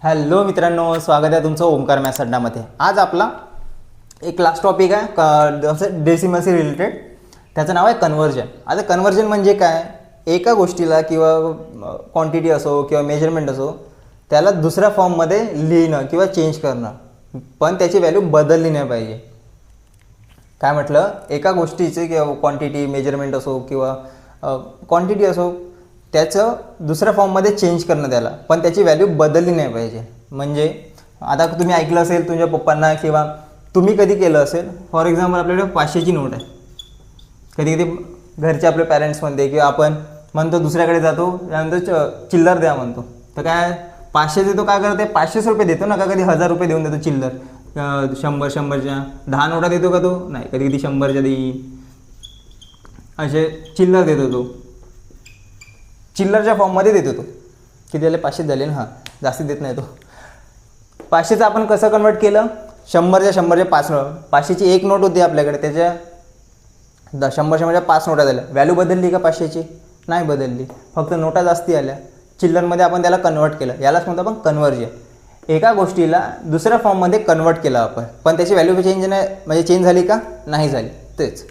Hello मित्रांनो, स्वागत आहे तुमचं ओमकार मॅथ्स अड्डामध्ये। आज आपला एक लास्ट टॉपिक आहे डेसिमलशी रिलेटेड, त्याचं नाव आहे कन्वर्जन। आता कन्वर्जन म्हणजे काय, एका गोष्टीला किंवा क्वांटिटी असो किंवा मेजरमेंट असो त्याला दुसऱ्या फॉर्ममध्ये लिहिणं किंवा चेंज करणं, पण त्याची व्हॅल्यू बदलली नाही पाहिजे। काय म्हटलं, एका गोष्टीचे किंवा क्वांटिटी मेजरमेंट असो किंवा क्वांटिटी असो त्याचं दुसऱ्या फॉर्ममध्ये चेंज करणं त्याला, पण त्याची व्हॅल्यू बदलली नाही पाहिजे। म्हणजे आता तुम्ही ऐकलं असेल तुमच्या पप्पांना किंवा तुम्ही कधी केलं असेल, फॉर एक्झाम्पल आपल्याकडे 500ची नोट आहे, कधी कधी घरचे आपले पॅरेंट्स म्हणते किंवा आपण म्हणतो दुसऱ्याकडे जातो त्यानंतर चिल्लर द्या म्हणतो, तर काय 500 देतो, काय करते 500 रुपये देतो ना, का कधी 1000 रुपये देऊन देतो चिल्लर, 100च्या 10 नोटा देतो का तो, नाही कधी कधी 100च्या देईल, असे चिल्लर देतो तो, चिल्लरच्या फॉर्ममध्ये देतो तो। किती झाले, 500 झाले ना, हां जास्ती देत नाही तो। 500चं आपण कसं कन्वर्ट केलं, 100च्या 5 नोट, 500ची एक नोट होती आपल्याकडे, त्याच्या 100च्या 5 नोटा झाल्या, व्हॅल्यू बदलली का 500ची, नाही बदलली, फक्त नोटा जास्ती आल्या, चिल्लरमध्ये आपण त्याला कन्वर्ट केलं, यालाच म्हणतो आपण कन्वर्जन। एका गोष्टीला दुसऱ्या फॉर्ममध्ये कन्वर्ट केलं आपण, पण त्याची व्हॅल्यू चेंज नाही, म्हणजे चेंज झाली का, नाही झाली, तेच।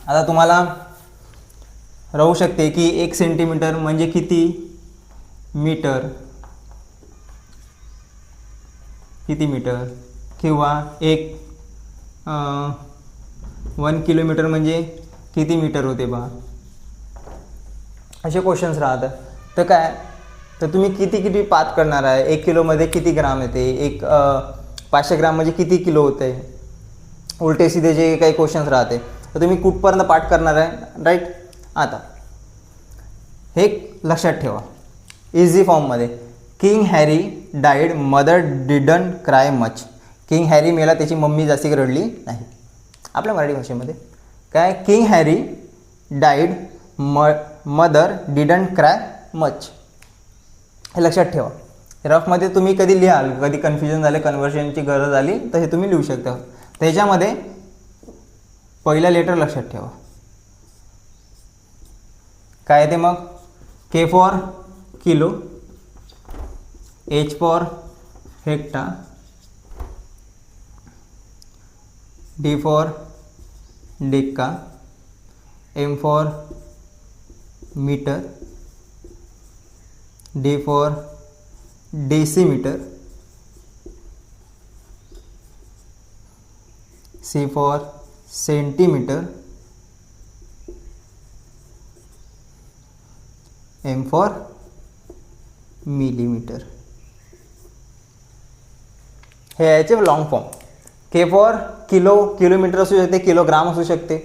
आता तुम्हाला राहू शकते की 1 सेंटीमीटर म्हणजे किती मीटर, किंवा 1 किलोमीटर म्हणजे किती मीटर होते बा, असे क्वेश्चन्स राहतात। तर काय, तर तुम्ही किती पात करणार आहे, 1 किलोमध्ये किती ग्राम येते, 500 ग्राम म्हणजे किती किलो होते, उलटे सीधे जे काही क्वेश्चन्स राहते, तर तुम्ही कुठपर्यंत पाठ करणार आहे, राईट। आता हे लक्षात ठेवा, इझी फॉर्ममध्ये, king Harry died, mother didn't cry much. King Harry मेला, त्याची मम्मी जास्ती रडली नाही। आपल्या मराठी भाषेमध्ये काय, king Harry died, mother didn't cry much, हे लक्षात ठेवा। रफमध्ये तुम्ही कधी लिहाल, कधी कन्फ्युजन झाले, कन्वर्जनची गरज आली तर हे तुम्ही लिहू शकता। त्याच्यामध्ये पहिला लेटर लक्षात ठेवा, काय ते मग, K for kilo, H for hecta, D for deca, M for metre, D for decimetre, C for centimetre, M for millimetre. हे याचे long form. K for kilo, kilometre असू शकते, किलोग्राम असू शकते,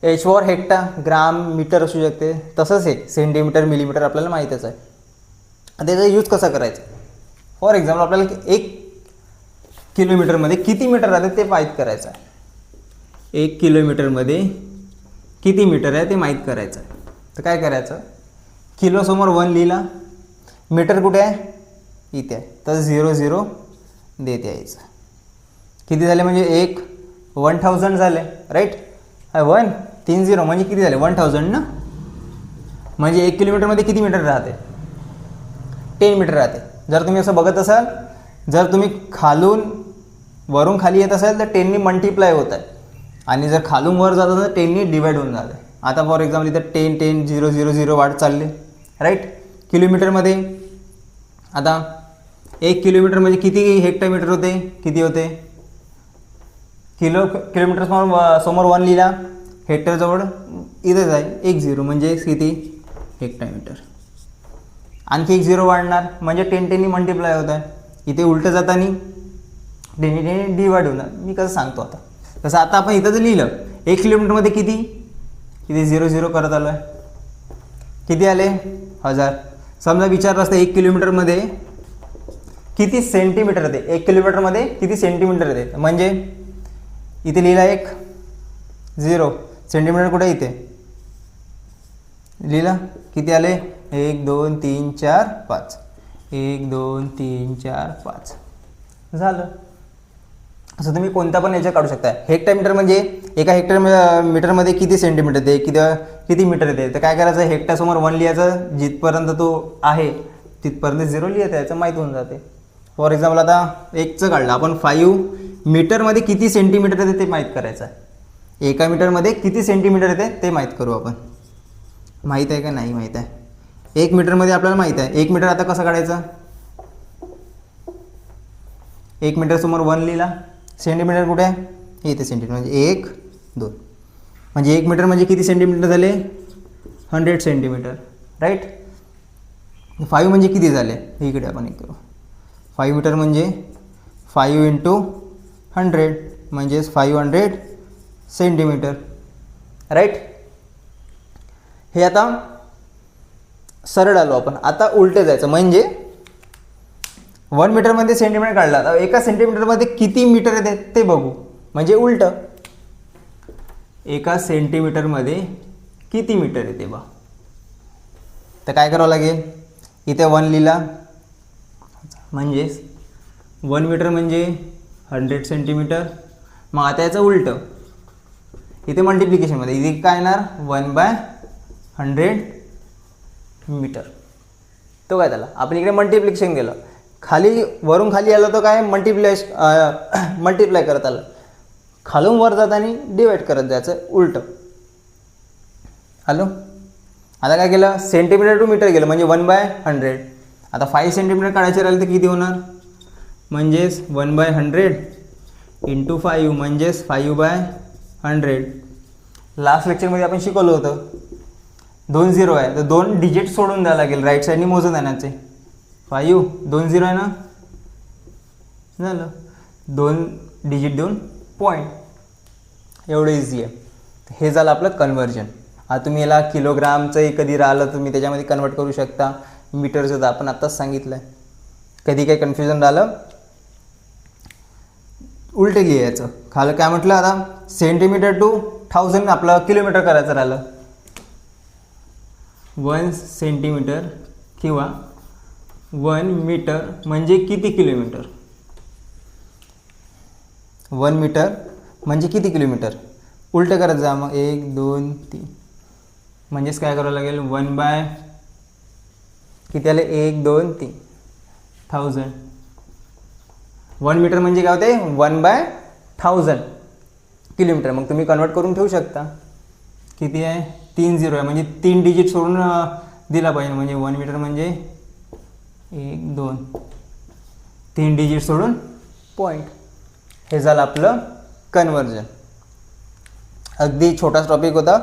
H for hecta, gram metre असू शकते, तसंच हे सेंटीमीटर मिलीमीटर आपल्याला माहीतच आहे। त्याचा यूज कसा करायचा, फॉर एक्झाम्पल आपल्याला 1 किलोमीटरमध्ये किती मीटर राहते ते माहीत करायचं आहे, 1 किलोमीटरमध्ये किती मीटर आहे ते माहीत करायचं आहे। तर काय करायचं, किलोसमोर 1 लिहिला, मीटर कुठे आहे, इथे आहे, तर 0 0 देत यायचं। किती झाले म्हणजे 1000 झाले, राईट। 1 3 0 म्हणजे किती झाले, 1000 ना, म्हणजे 1 किलोमीटरमध्ये किती मीटर राहते, 10 मीटर राहते। जर तुम्ही असं बघत असाल, जर तुम्ही वरून खाली येत असाल तर 10नी मल्टिप्लाय होत आहे, आणि जर खालून वर जात असेल तर 10नी डिवाइड होऊन जात आहे। आता फॉर एक्झाम्पल इथं 10 10 0 0 0 वाढ चालले, राईट। किलोमीटरमध्ये आता 1 किलोमीटर म्हणजे किती हेक्टोमीटर होते, किती होते, किलोमीटर समोर 1 लिहिला, हेक्टरजवळ इथेच आहे 1 0 म्हणजे किती हेक्टोमीटर, आणखी 1 0 वाढणार म्हणजे 10 10नी मल्टिप्लाय होत आहे, इथे उलटं जाताना 10 10 डिवाइड होणार। मी कसं सांगतो आता, तसं आता आपण इथं जर लिहिलं 1 किलोमीटरमध्ये किती 0 0 करत आलो आहे, किती आले 1000। समजा विचारलं असतं 1 किलोमीटरमध्ये किती सेंटीमीटर येते, 1 किलोमीटरमध्ये किती सेंटीमीटर येते, म्हणजे इथे लिहिला 1 0, सेंटीमीटर कुठे, इथे लिहिला, किती आले 1 2 3 4 5, 1 2 3 4 5 झालं। असं तुम्ही कोणता पण याच्या काढू शकता। हेक्टोमीटर म्हणजे एका मीटरमध्ये किती सेंटीमीटर येते, किती मीटर येते, तर काय करायचं, हेक्टासमोर 1 लिहायचं, जिथपर्यंत तो आहे तिथपर्यंत 0 लिहित याचं माहीत होऊन जाते. फॉर एक्झाम्पल आता 1चं काढलं आपण, 5 मीटरमध्ये किती सेंटीमीटर येते ते माहीत करायचं आहे. एका मीटरमध्ये किती सेंटीमीटर येते ते माहीत करू आपण. माहीत आहे का नाही माहीत आहे. 1 मीटरमध्ये आपल्याला माहीत आहे. 1 मीटर आता कसं काढायचं, 1 मीटरसमोर 1 लिहिला, सेंटीमीटर कुठे आहे, इथे सेंटीमीटर, म्हणजे 1 2, म्हणजे 1 मीटर म्हणजे किती सेंटीमीटर झाले, 100 सेंटीमीटर, राईट. 5 म्हणजे किती झाले, इकडे आपण एक करू. 5 मीटर म्हणजे 5 × 100 म्हणजेच 500 सेंटीमीटर, राईट. हे आता सरळ आलो आपण. आता उलटे जायचं, म्हणजे 1 मीटरमध्ये सेंटीमीटर काढला तर एका सेंटीमीटरमध्ये किती मीटर येते ते बघू, म्हणजे उलटं. एका सेंटीमीटरमध्ये किती मीटर येते बा, तर काय करावं लागेल, इथे 1 लिहिला, म्हणजेच 1 मीटर म्हणजे 100 सेंटीमीटर. मग आता याचं उलटं, इथे मल्टिप्लिकेशनमध्ये इथे काय येणार, 1/100 मीटर. तो काय झाला, आपण इकडे मल्टिप्लिकेशन केलं, खाली वरून खाली आलं तर काय मल्टिप्लाय करत आलं, खालून वर जाताना डिवाईड करत जायचं, उलटं. हॅलो, आता काय केलं, सेंटीमीटर टू मीटर गेलं, म्हणजे 1/100. आता 5 सेंटीमीटर काढायचे राहिले तर किती होणार, म्हणजेच 1/100 × 5 म्हणजेच 5/100. लास्ट लेक्चरमध्ये आपण शिकवलं होतं 2 0 आहे तर 2 डिजिट सोडून द्यावं लागेल, राईट साईडनी मोजून देण्याचे. 5 2 0 आहे ना, झालं, 2 डिजिट देऊन पॉईंट, एवढं इझी आहे. हे झालं आपलं कन्व्हर्जन. आता तुम्ही याला किलोग्रामचंही कधी राहिलं तुम्ही त्याच्यामध्ये कन्वर्ट करू शकता, मीटरचं तर आपण आत्ताच सांगितलं आहे. कधी काही कन्फ्युजन राहिलं उलटे लिहायचं. खालं काय म्हटलं, आता सेंटीमीटर टू 1000 आपलं किलोमीटर करायचं राहिलं, 1 सेंटीमीटर किंवा 1 मीटर म्हणजे किती किलोमीटर, 1 मीटर म्हणजे किती किलोमीटर, उलटं करत जा. मग 1 2 3 म्हणजेच काय करावं लागेल, 1 किती आले, 1 2 3 1000. 1 मीटर म्हणजे काय होते, 1/1000 किलोमीटर. मग तुम्ही कन्वर्ट करून ठेवू शकता. किती आहे, 3 0 आहे, म्हणजे 3 डिजिट सोडून दिला पाहिजे, म्हणजे 1 मीटर म्हणजे 1 2 3 डिजिट सोडून पॉईंट. हे झालं आपलं कन्व्हर्जन. अगदी छोटाच टॉपिक होता.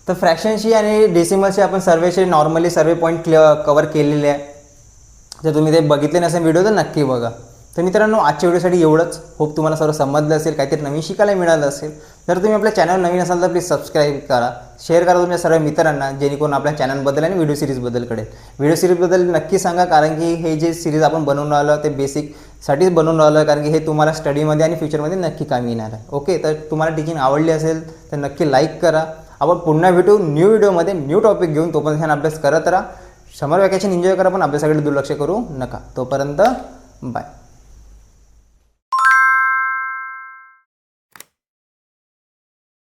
तर फ्रॅक्शनशी आणि डेसिमलशी आपण सर्वेचे नॉर्मली सर्वे पॉईंट कवर केलेले आहे. जर तुम्ही ते बघितले नसेल व्हिडिओ तर नक्की बघा. तर मित्रांनो, आजच्या व्हिडिओसाठी एवढंच. होप तुम्हाला सर्व समजलं असेल, काहीतरी नवीन शिकायला मिळालं असेल. जर तुम्ही आपल्या चॅनल नवीन असाल तर प्लीज सबस्क्राईब करा, शेअर करा तुमच्या सर्व मित्रांना, जेणेकरून आपल्या चॅनलबद्दल आणि व्हिडिओ सिरीजबद्दल कळेल. व्हिडिओ सिरीजबद्दल नक्की सांगा, कारण की हे जे सिरीज आपण बनवून राहिलो ते बेसिकसाठीच बनवून राहिलो, कारण की हे तुम्हाला स्टडीमध्ये आणि फ्युचरमध्ये नक्की कामी येणार आहे. ओके, तर तुम्हाला टीचिंग आवडली असेल तर नक्की लाईक करा. आपण पुन्हा भेटू न्यू व्हिडिओमध्ये न्यू टॉपिक घेऊन. तोपर्यंत छान अभ्यास करत राहा. समर वॅकेशन एन्जॉय करा, पण अभ्यासाकडे दुर्लक्ष करू नका. तोपर्यंत बाय.